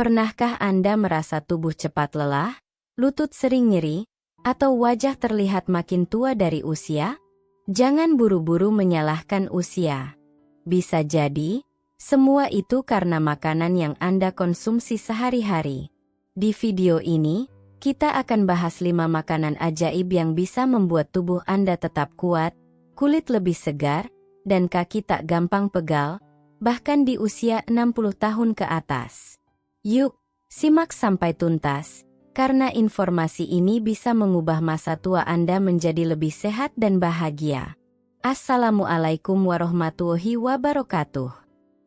Pernahkah Anda merasa tubuh cepat lelah, lutut sering nyeri, atau wajah terlihat makin tua dari usia? Jangan buru-buru menyalahkan usia. Bisa jadi, semua itu karena makanan yang Anda konsumsi sehari-hari. Di video ini, kita akan bahas 5 makanan ajaib yang bisa membuat tubuh Anda tetap kuat, kulit lebih segar, dan kaki tak gampang pegal, bahkan di usia 60 tahun ke atas. Yuk, simak sampai tuntas, karena informasi ini bisa mengubah masa tua Anda menjadi lebih sehat dan bahagia. Assalamualaikum warahmatullahi wabarakatuh.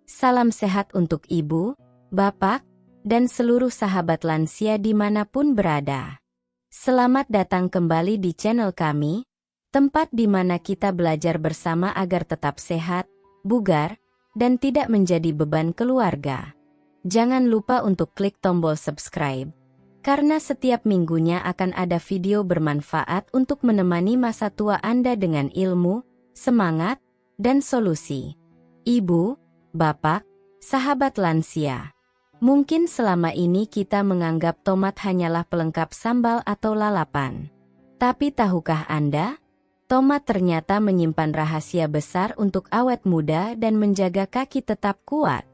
Salam sehat untuk ibu, bapak, dan seluruh sahabat lansia dimanapun berada. Selamat datang kembali di channel kami, tempat di mana kita belajar bersama agar tetap sehat, bugar, dan tidak menjadi beban keluarga. Jangan lupa untuk klik tombol subscribe, karena setiap minggunya akan ada video bermanfaat untuk menemani masa tua Anda dengan ilmu, semangat, dan solusi. Ibu, bapak, sahabat lansia. Mungkin selama ini kita menganggap tomat hanyalah pelengkap sambal atau lalapan. Tapi tahukah Anda? Tomat ternyata menyimpan rahasia besar untuk awet muda dan menjaga kaki tetap kuat.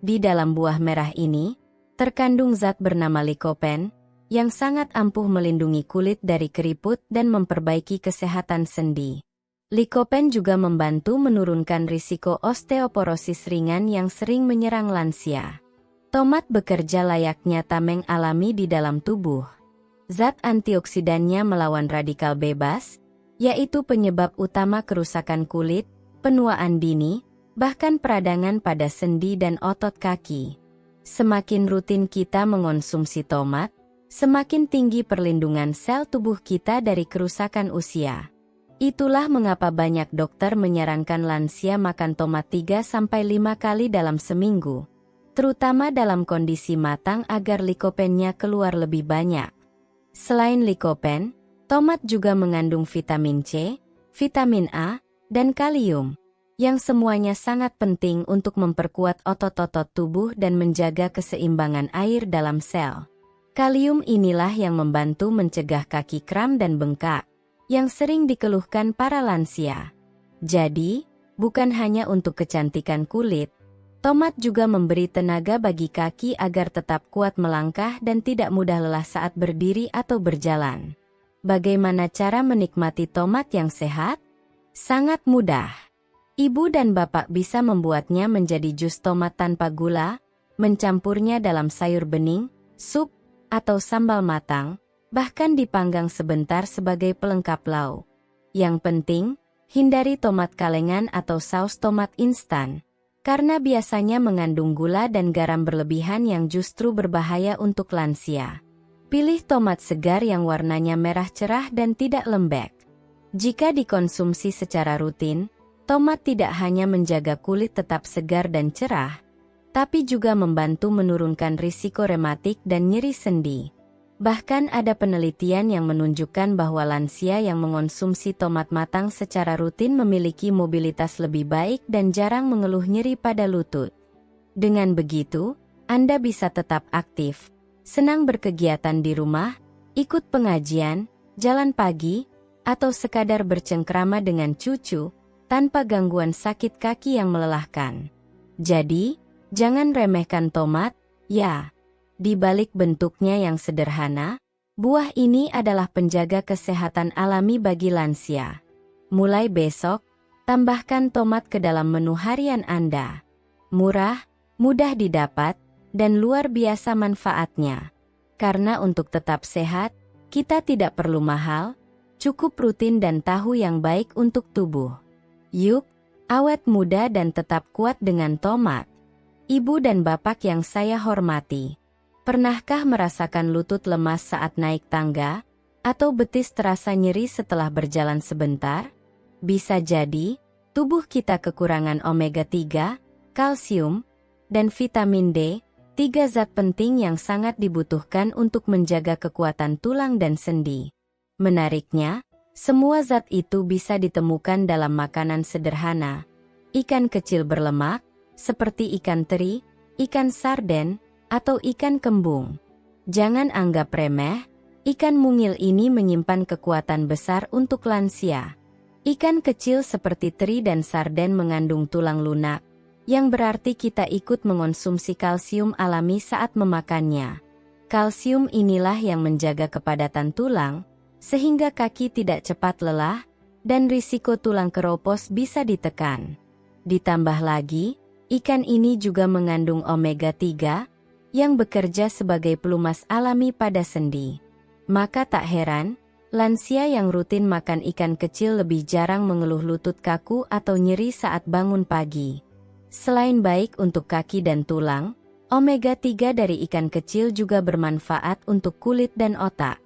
Di dalam buah merah ini, terkandung zat bernama lycopene, yang sangat ampuh melindungi kulit dari keriput dan memperbaiki kesehatan sendi. Lycopene juga membantu menurunkan risiko osteoporosis ringan yang sering menyerang lansia. Tomat bekerja layaknya tameng alami di dalam tubuh. Zat antioksidannya melawan radikal bebas, yaitu penyebab utama kerusakan kulit, penuaan dini, bahkan peradangan pada sendi dan otot kaki. Semakin rutin kita mengonsumsi tomat, semakin tinggi perlindungan sel tubuh kita dari kerusakan usia. Itulah mengapa banyak dokter menyarankan lansia makan tomat 3-5 kali dalam seminggu, terutama dalam kondisi matang agar lycopene-nya keluar lebih banyak. Selain lycopene, tomat juga mengandung vitamin C, vitamin A, dan kalium, yang semuanya sangat penting untuk memperkuat otot-otot tubuh dan menjaga keseimbangan air dalam sel. Kalium inilah yang membantu mencegah kaki kram dan bengkak, yang sering dikeluhkan para lansia. Jadi, bukan hanya untuk kecantikan kulit, tomat juga memberi tenaga bagi kaki agar tetap kuat melangkah dan tidak mudah lelah saat berdiri atau berjalan. Bagaimana cara menikmati tomat yang sehat? Sangat mudah. Ibu dan bapak bisa membuatnya menjadi jus tomat tanpa gula, mencampurnya dalam sayur bening, sup, atau sambal matang, bahkan dipanggang sebentar sebagai pelengkap lauk. Yang penting, hindari tomat kalengan atau saus tomat instan, karena biasanya mengandung gula dan garam berlebihan yang justru berbahaya untuk lansia. Pilih tomat segar yang warnanya merah cerah dan tidak lembek. Jika dikonsumsi secara rutin, tomat tidak hanya menjaga kulit tetap segar dan cerah, tapi juga membantu menurunkan risiko rematik dan nyeri sendi. Bahkan ada penelitian yang menunjukkan bahwa lansia yang mengonsumsi tomat matang secara rutin memiliki mobilitas lebih baik dan jarang mengeluh nyeri pada lutut. Dengan begitu, Anda bisa tetap aktif, senang berkegiatan di rumah, ikut pengajian, jalan pagi, atau sekadar bercengkrama dengan cucu, tanpa gangguan sakit kaki yang melelahkan. Jadi, jangan remehkan tomat, ya. Di balik bentuknya yang sederhana, buah ini adalah penjaga kesehatan alami bagi lansia. Mulai besok, tambahkan tomat ke dalam menu harian Anda. Murah, mudah didapat, dan luar biasa manfaatnya. Karena untuk tetap sehat, kita tidak perlu mahal, cukup rutin dan tahu yang baik untuk tubuh. Yuk, awet muda dan tetap kuat dengan tomat. Ibu dan bapak yang saya hormati, pernahkah merasakan lutut lemas saat naik tangga, atau betis terasa nyeri setelah berjalan sebentar? Bisa jadi, tubuh kita kekurangan omega 3, kalsium, dan vitamin D, 3 zat penting yang sangat dibutuhkan untuk menjaga kekuatan tulang dan sendi. Menariknya, semua zat itu bisa ditemukan dalam makanan sederhana. Ikan kecil berlemak, seperti ikan teri, ikan sarden, atau ikan kembung. Jangan anggap remeh, ikan mungil ini menyimpan kekuatan besar untuk lansia. Ikan kecil seperti teri dan sarden mengandung tulang lunak, yang berarti kita ikut mengonsumsi kalsium alami saat memakannya. Kalsium inilah yang menjaga kepadatan tulang, sehingga kaki tidak cepat lelah, dan risiko tulang keropos bisa ditekan. Ditambah lagi, ikan ini juga mengandung omega 3, yang bekerja sebagai pelumas alami pada sendi. Maka tak heran, lansia yang rutin makan ikan kecil lebih jarang mengeluh lutut kaku atau nyeri saat bangun pagi. Selain baik untuk kaki dan tulang, omega 3 dari ikan kecil juga bermanfaat untuk kulit dan otak.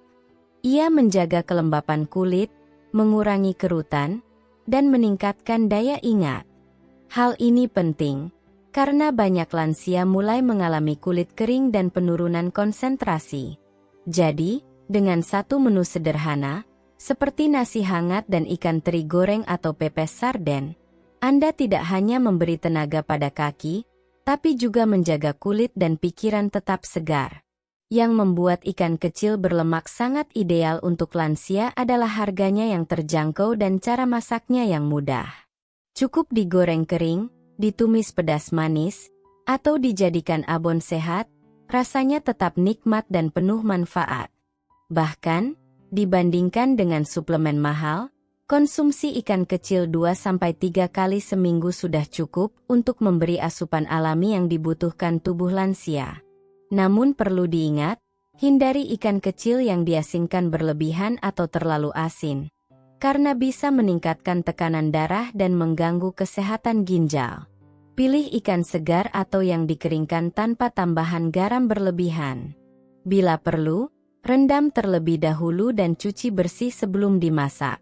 Ia menjaga kelembapan kulit, mengurangi kerutan, dan meningkatkan daya ingat. Hal ini penting, karena banyak lansia mulai mengalami kulit kering dan penurunan konsentrasi. Jadi, dengan satu menu sederhana, seperti nasi hangat dan ikan teri goreng atau pepes sarden, Anda tidak hanya memberi tenaga pada kaki, tapi juga menjaga kulit dan pikiran tetap segar. Yang membuat ikan kecil berlemak sangat ideal untuk lansia adalah harganya yang terjangkau dan cara masaknya yang mudah. Cukup digoreng kering, ditumis pedas manis, atau dijadikan abon sehat, rasanya tetap nikmat dan penuh manfaat. Bahkan, dibandingkan dengan suplemen mahal, konsumsi ikan kecil 2-3 kali seminggu sudah cukup untuk memberi asupan alami yang dibutuhkan tubuh lansia. Namun perlu diingat, hindari ikan kecil yang diasinkan berlebihan atau terlalu asin, karena bisa meningkatkan tekanan darah dan mengganggu kesehatan ginjal. Pilih ikan segar atau yang dikeringkan tanpa tambahan garam berlebihan. Bila perlu, rendam terlebih dahulu dan cuci bersih sebelum dimasak.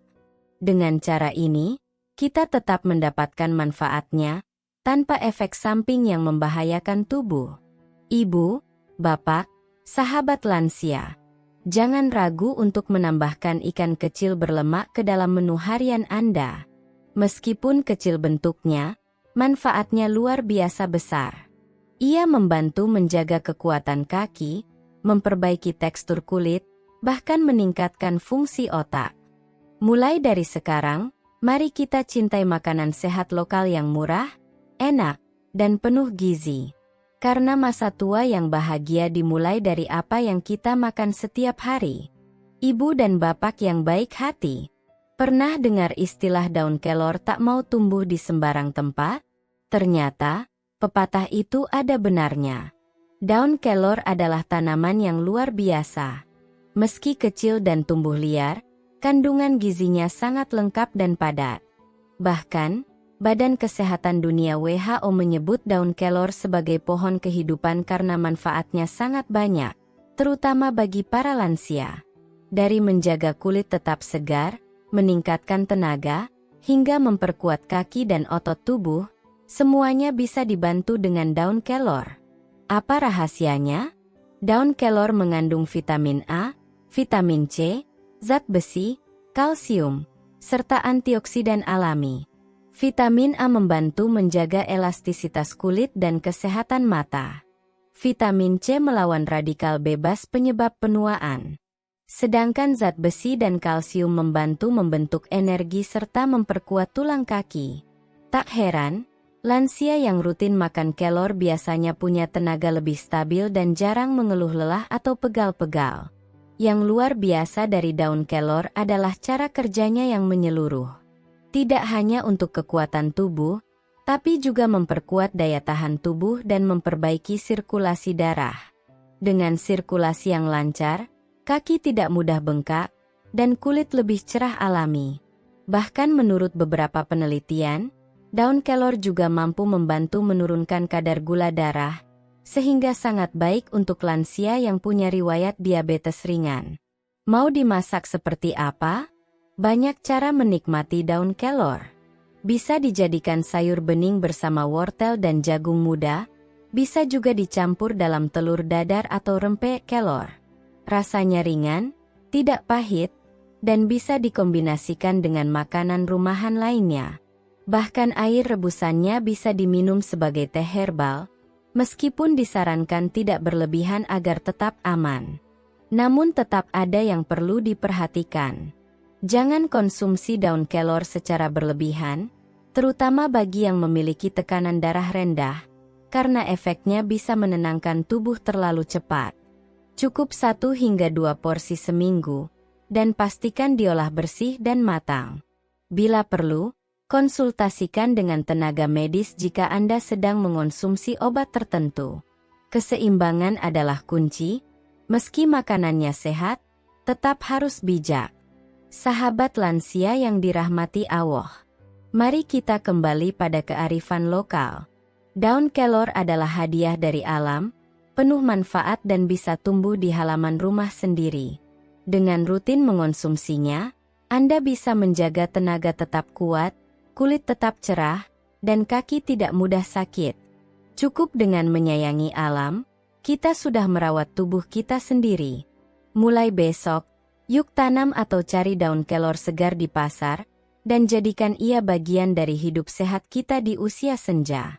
Dengan cara ini, kita tetap mendapatkan manfaatnya, tanpa efek samping yang membahayakan tubuh. Ibu, Bapak, sahabat lansia, jangan ragu untuk menambahkan ikan kecil berlemak ke dalam menu harian Anda. Meskipun kecil bentuknya, manfaatnya luar biasa besar. Ia membantu menjaga kekuatan kaki, memperbaiki tekstur kulit, bahkan meningkatkan fungsi otak. Mulai dari sekarang, mari kita cintai makanan sehat lokal yang murah, enak, dan penuh gizi. Karena masa tua yang bahagia dimulai dari apa yang kita makan setiap hari. Ibu dan bapak yang baik hati, pernah dengar istilah daun kelor tak mau tumbuh di sembarang tempat? Ternyata, pepatah itu ada benarnya. Daun kelor adalah tanaman yang luar biasa. Meski kecil dan tumbuh liar, kandungan gizinya sangat lengkap dan padat. Bahkan, Badan Kesehatan Dunia WHO menyebut daun kelor sebagai pohon kehidupan karena manfaatnya sangat banyak, terutama bagi para lansia. Dari menjaga kulit tetap segar, meningkatkan tenaga, hingga memperkuat kaki dan otot tubuh, semuanya bisa dibantu dengan daun kelor. Apa rahasianya? Daun kelor mengandung vitamin A, vitamin C, zat besi, kalsium, serta antioksidan alami. Vitamin A membantu menjaga elastisitas kulit dan kesehatan mata. Vitamin C melawan radikal bebas penyebab penuaan. Sedangkan zat besi dan kalsium membantu membentuk energi serta memperkuat tulang kaki. Tak heran, lansia yang rutin makan kelor biasanya punya tenaga lebih stabil dan jarang mengeluh lelah atau pegal-pegal. Yang luar biasa dari daun kelor adalah cara kerjanya yang menyeluruh. Tidak hanya untuk kekuatan tubuh, tapi juga memperkuat daya tahan tubuh dan memperbaiki sirkulasi darah. Dengan sirkulasi yang lancar, kaki tidak mudah bengkak, dan kulit lebih cerah alami. Bahkan menurut beberapa penelitian, daun kelor juga mampu membantu menurunkan kadar gula darah, sehingga sangat baik untuk lansia yang punya riwayat diabetes ringan. Mau dimasak seperti apa? Banyak cara menikmati daun kelor. Bisa dijadikan sayur bening bersama wortel dan jagung muda, bisa juga dicampur dalam telur dadar atau rempeyek kelor. Rasanya ringan, tidak pahit, dan bisa dikombinasikan dengan makanan rumahan lainnya. Bahkan air rebusannya bisa diminum sebagai teh herbal, Meskipun disarankan tidak berlebihan agar tetap aman. Namun tetap ada yang perlu diperhatikan. Jangan konsumsi daun kelor secara berlebihan, terutama bagi yang memiliki tekanan darah rendah, karena efeknya bisa menenangkan tubuh terlalu cepat. Cukup 1 hingga 2 porsi seminggu, dan pastikan diolah bersih dan matang. Bila perlu, konsultasikan dengan tenaga medis jika Anda sedang mengonsumsi obat tertentu. Keseimbangan adalah kunci, meski makanannya sehat, tetap harus bijak. Sahabat lansia yang dirahmati Allah, mari kita kembali pada kearifan lokal. Daun kelor adalah hadiah dari alam, penuh manfaat dan bisa tumbuh di halaman rumah sendiri. Dengan rutin mengonsumsinya, Anda bisa menjaga tenaga tetap kuat, kulit tetap cerah, dan kaki tidak mudah sakit. Cukup dengan menyayangi alam, kita sudah merawat tubuh kita sendiri. Mulai besok, yuk tanam atau cari daun kelor segar di pasar, dan jadikan ia bagian dari hidup sehat kita di usia senja.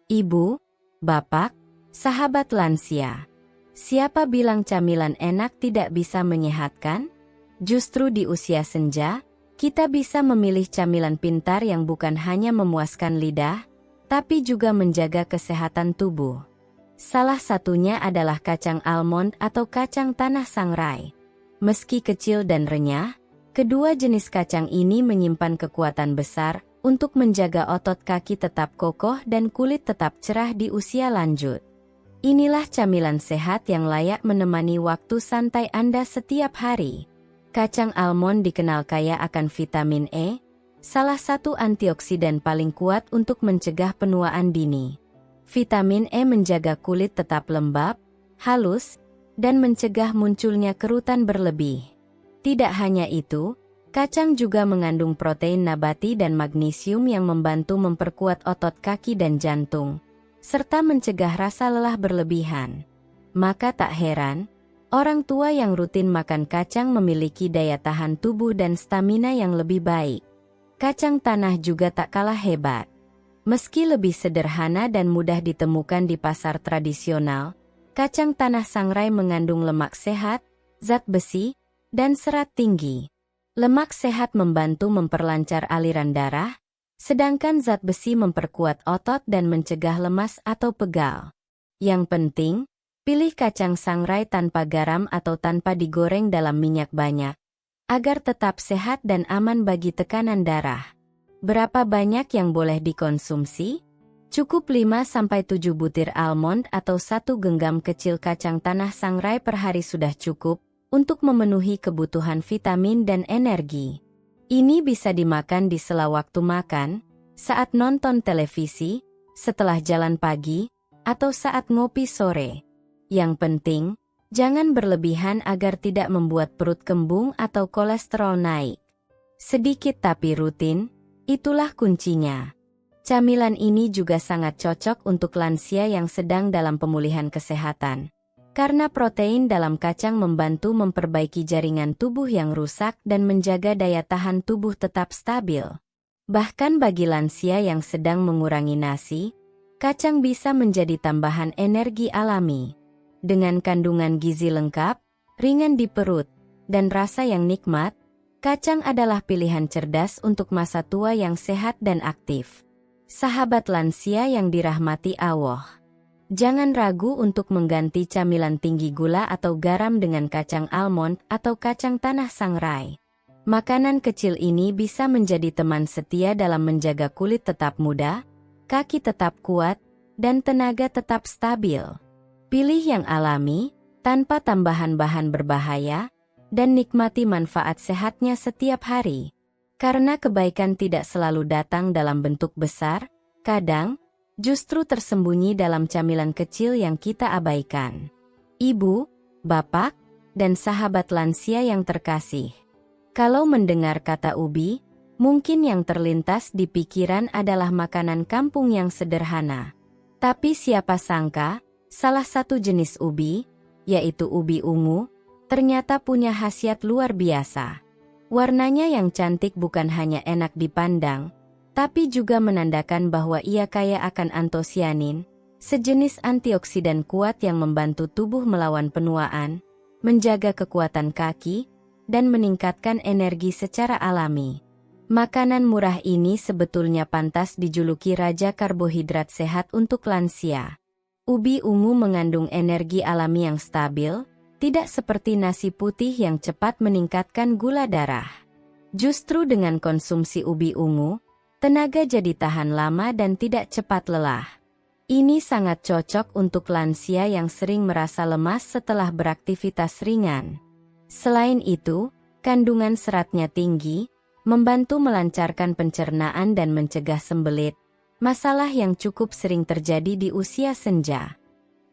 Ibu, bapak, sahabat lansia, siapa bilang camilan enak tidak bisa menyehatkan? Justru di usia senja, kita bisa memilih camilan pintar yang bukan hanya memuaskan lidah, tapi juga menjaga kesehatan tubuh. Salah satunya adalah kacang almond atau kacang tanah sangrai. Meski kecil dan renyah, kedua jenis kacang ini menyimpan kekuatan besar untuk menjaga otot kaki tetap kokoh dan kulit tetap cerah di usia lanjut. Inilah camilan sehat yang layak menemani waktu santai Anda setiap hari. Kacang almond dikenal kaya akan vitamin E, salah satu antioksidan paling kuat untuk mencegah penuaan dini. Vitamin E menjaga kulit tetap lembab, halus, dan mencegah munculnya kerutan berlebih. Tidak hanya itu, kacang juga mengandung protein nabati dan magnesium yang membantu memperkuat otot kaki dan jantung, serta mencegah rasa lelah berlebihan. Maka tak heran, orang tua yang rutin makan kacang memiliki daya tahan tubuh dan stamina yang lebih baik. Kacang tanah juga tak kalah hebat. Meski lebih sederhana dan mudah ditemukan di pasar tradisional, kacang tanah sangrai mengandung lemak sehat, zat besi, dan serat tinggi. Lemak sehat membantu memperlancar aliran darah, sedangkan zat besi memperkuat otot dan mencegah lemas atau pegal. Yang penting, pilih kacang sangrai tanpa garam atau tanpa digoreng dalam minyak banyak, agar tetap sehat dan aman bagi tekanan darah. Berapa banyak yang boleh dikonsumsi? Cukup 5-7 butir almond atau 1 genggam kecil kacang tanah sangrai per hari sudah cukup untuk memenuhi kebutuhan vitamin dan energi. Ini bisa dimakan di sela waktu makan, saat nonton televisi, setelah jalan pagi, atau saat ngopi sore. Yang penting, jangan berlebihan agar tidak membuat perut kembung atau kolesterol naik. Sedikit tapi rutin, itulah kuncinya. Camilan ini juga sangat cocok untuk lansia yang sedang dalam pemulihan kesehatan. Karena protein dalam kacang membantu memperbaiki jaringan tubuh yang rusak dan menjaga daya tahan tubuh tetap stabil. Bahkan bagi lansia yang sedang mengurangi nasi, kacang bisa menjadi tambahan energi alami. Dengan kandungan gizi lengkap, ringan di perut, dan rasa yang nikmat, kacang adalah pilihan cerdas untuk masa tua yang sehat dan aktif. Sahabat lansia yang dirahmati Allah, jangan ragu untuk mengganti camilan tinggi gula atau garam dengan kacang almond atau kacang tanah sangrai. Makanan kecil ini bisa menjadi teman setia dalam menjaga kulit tetap muda, kaki tetap kuat, dan tenaga tetap stabil. Pilih yang alami, tanpa tambahan bahan berbahaya, dan nikmati manfaat sehatnya setiap hari. Karena kebaikan tidak selalu datang dalam bentuk besar, kadang justru tersembunyi dalam camilan kecil yang kita abaikan. Ibu, bapak, dan sahabat lansia yang terkasih, kalau mendengar kata ubi, mungkin yang terlintas di pikiran adalah makanan kampung yang sederhana. Tapi siapa sangka, salah satu jenis ubi, yaitu ubi ungu, ternyata punya khasiat luar biasa. Warnanya yang cantik bukan hanya enak dipandang, tapi juga menandakan bahwa ia kaya akan antosianin, sejenis antioksidan kuat yang membantu tubuh melawan penuaan, menjaga kekuatan kaki, dan meningkatkan energi secara alami. Makanan murah ini sebetulnya pantas dijuluki raja karbohidrat sehat untuk lansia. Ubi ungu mengandung energi alami yang stabil, tidak seperti nasi putih yang cepat meningkatkan gula darah. Justru dengan konsumsi ubi ungu, tenaga jadi tahan lama dan tidak cepat lelah. Ini sangat cocok untuk lansia yang sering merasa lemas setelah beraktivitas ringan. Selain itu, kandungan seratnya tinggi, membantu melancarkan pencernaan dan mencegah sembelit, masalah yang cukup sering terjadi di usia senja.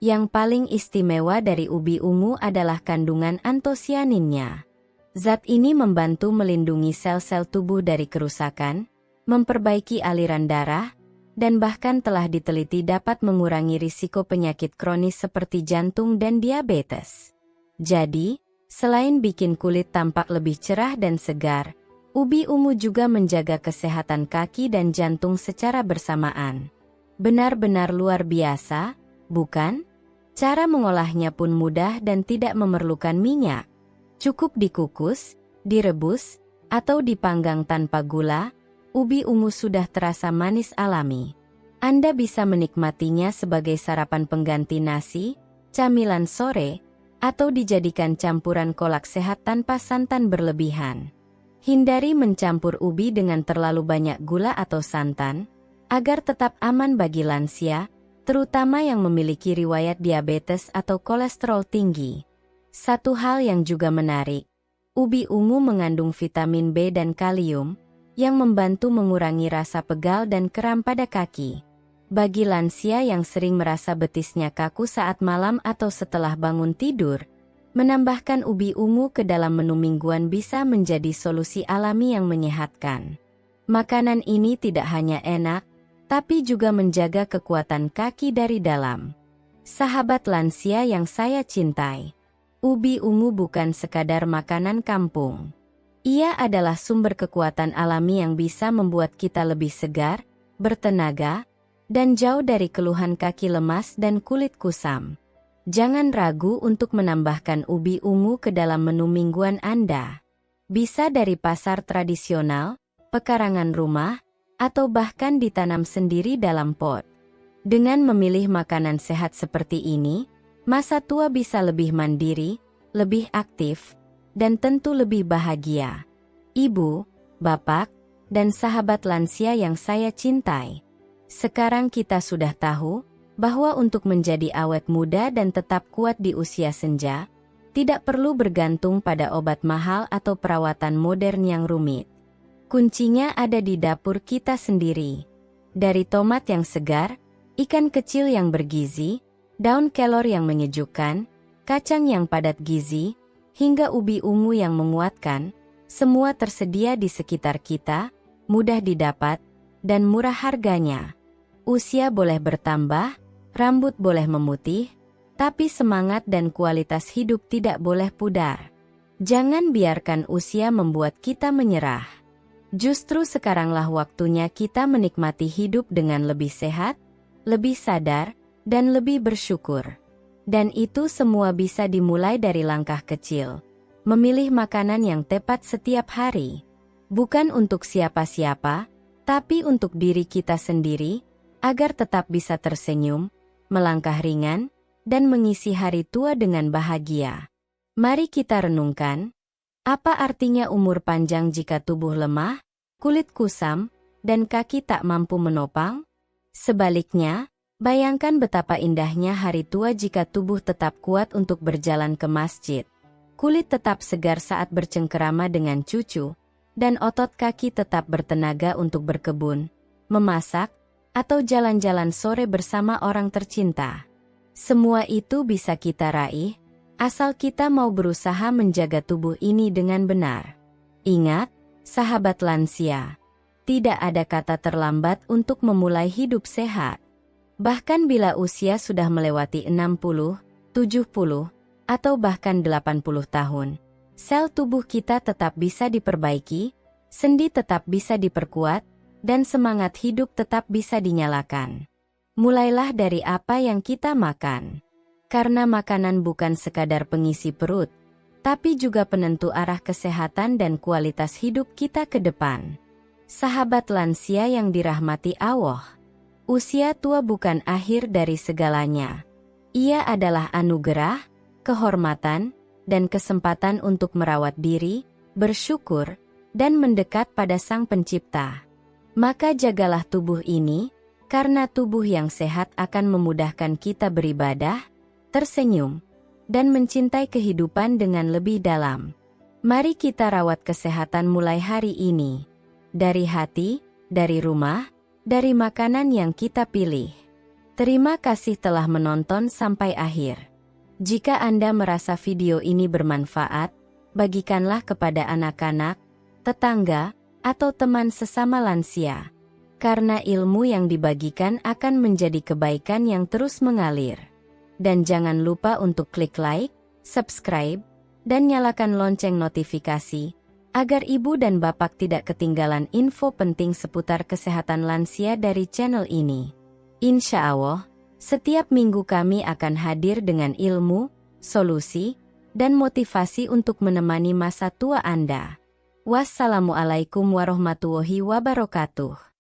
Yang paling istimewa dari ubi ungu adalah kandungan antosianinnya. Zat ini membantu melindungi sel-sel tubuh dari kerusakan, memperbaiki aliran darah, dan bahkan telah diteliti dapat mengurangi risiko penyakit kronis seperti jantung dan diabetes. Jadi, selain bikin kulit tampak lebih cerah dan segar, ubi ungu juga menjaga kesehatan kaki dan jantung secara bersamaan. Benar-benar luar biasa, bukan? Cara mengolahnya pun mudah dan tidak memerlukan minyak. Cukup dikukus, direbus, atau dipanggang tanpa gula. Ubi ungu sudah terasa manis alami. Anda bisa menikmatinya sebagai sarapan pengganti nasi, camilan sore, atau dijadikan campuran kolak sehat tanpa santan berlebihan. Hindari mencampur ubi dengan terlalu banyak gula atau santan, agar tetap aman bagi lansia, terutama yang memiliki riwayat diabetes atau kolesterol tinggi. Satu hal yang juga menarik, ubi ungu mengandung vitamin B dan kalium, yang membantu mengurangi rasa pegal dan kram pada kaki. Bagi lansia yang sering merasa betisnya kaku saat malam atau setelah bangun tidur, menambahkan ubi ungu ke dalam menu mingguan bisa menjadi solusi alami yang menyehatkan. Makanan ini tidak hanya enak, tapi juga menjaga kekuatan kaki dari dalam. Sahabat lansia yang saya cintai, ubi ungu bukan sekadar makanan kampung. Ia adalah sumber kekuatan alami yang bisa membuat kita lebih segar, bertenaga, dan jauh dari keluhan kaki lemas dan kulit kusam. Jangan ragu untuk menambahkan ubi ungu ke dalam menu mingguan Anda. Bisa dari pasar tradisional, pekarangan rumah, atau bahkan ditanam sendiri dalam pot. Dengan memilih makanan sehat seperti ini, masa tua bisa lebih mandiri, lebih aktif, dan tentu lebih bahagia. Ibu, bapak, dan sahabat lansia yang saya cintai. Sekarang kita sudah tahu bahwa untuk menjadi awet muda dan tetap kuat di usia senja, tidak perlu bergantung pada obat mahal atau perawatan modern yang rumit. Kuncinya ada di dapur kita sendiri. Dari tomat yang segar, ikan kecil yang bergizi, daun kelor yang menyejukkan, kacang yang padat gizi, hingga ubi ungu yang menguatkan, semua tersedia di sekitar kita, mudah didapat, dan murah harganya. Usia boleh bertambah, rambut boleh memutih, tapi semangat dan kualitas hidup tidak boleh pudar. Jangan biarkan usia membuat kita menyerah. Justru sekaranglah waktunya kita menikmati hidup dengan lebih sehat, lebih sadar, dan lebih bersyukur. Dan itu semua bisa dimulai dari langkah kecil. Memilih makanan yang tepat setiap hari. Bukan untuk siapa-siapa, tapi untuk diri kita sendiri, agar tetap bisa tersenyum, melangkah ringan, dan mengisi hari tua dengan bahagia. Mari kita renungkan, apa artinya umur panjang jika tubuh lemah, kulit kusam, dan kaki tak mampu menopang? Sebaliknya, bayangkan betapa indahnya hari tua jika tubuh tetap kuat untuk berjalan ke masjid, kulit tetap segar saat bercengkerama dengan cucu, dan otot kaki tetap bertenaga untuk berkebun, memasak, atau jalan-jalan sore bersama orang tercinta. Semua itu bisa kita raih, asal kita mau berusaha menjaga tubuh ini dengan benar. Ingat, sahabat lansia, tidak ada kata terlambat untuk memulai hidup sehat. Bahkan bila usia sudah melewati 60, 70, atau bahkan 80 tahun, sel tubuh kita tetap bisa diperbaiki, sendi tetap bisa diperkuat, dan semangat hidup tetap bisa dinyalakan. Mulailah dari apa yang kita makan. Karena makanan bukan sekadar pengisi perut, tapi juga penentu arah kesehatan dan kualitas hidup kita ke depan. Sahabat lansia yang dirahmati Allah, usia tua bukan akhir dari segalanya. Ia adalah anugerah, kehormatan, dan kesempatan untuk merawat diri, bersyukur, dan mendekat pada Sang Pencipta. Maka jagalah tubuh ini, karena tubuh yang sehat akan memudahkan kita beribadah, tersenyum, dan mencintai kehidupan dengan lebih dalam. Mari kita rawat kesehatan mulai hari ini. Dari hati, dari rumah, dari makanan yang kita pilih. Terima kasih telah menonton sampai akhir. Jika Anda merasa video ini bermanfaat, bagikanlah kepada anak-anak, tetangga, atau teman sesama lansia. Karena ilmu yang dibagikan akan menjadi kebaikan yang terus mengalir. Dan jangan lupa untuk klik like, subscribe, dan nyalakan lonceng notifikasi, agar ibu dan bapak tidak ketinggalan info penting seputar kesehatan lansia dari channel ini. Insya Allah, setiap minggu kami akan hadir dengan ilmu, solusi, dan motivasi untuk menemani masa tua Anda. Wassalamualaikum warahmatullahi wabarakatuh.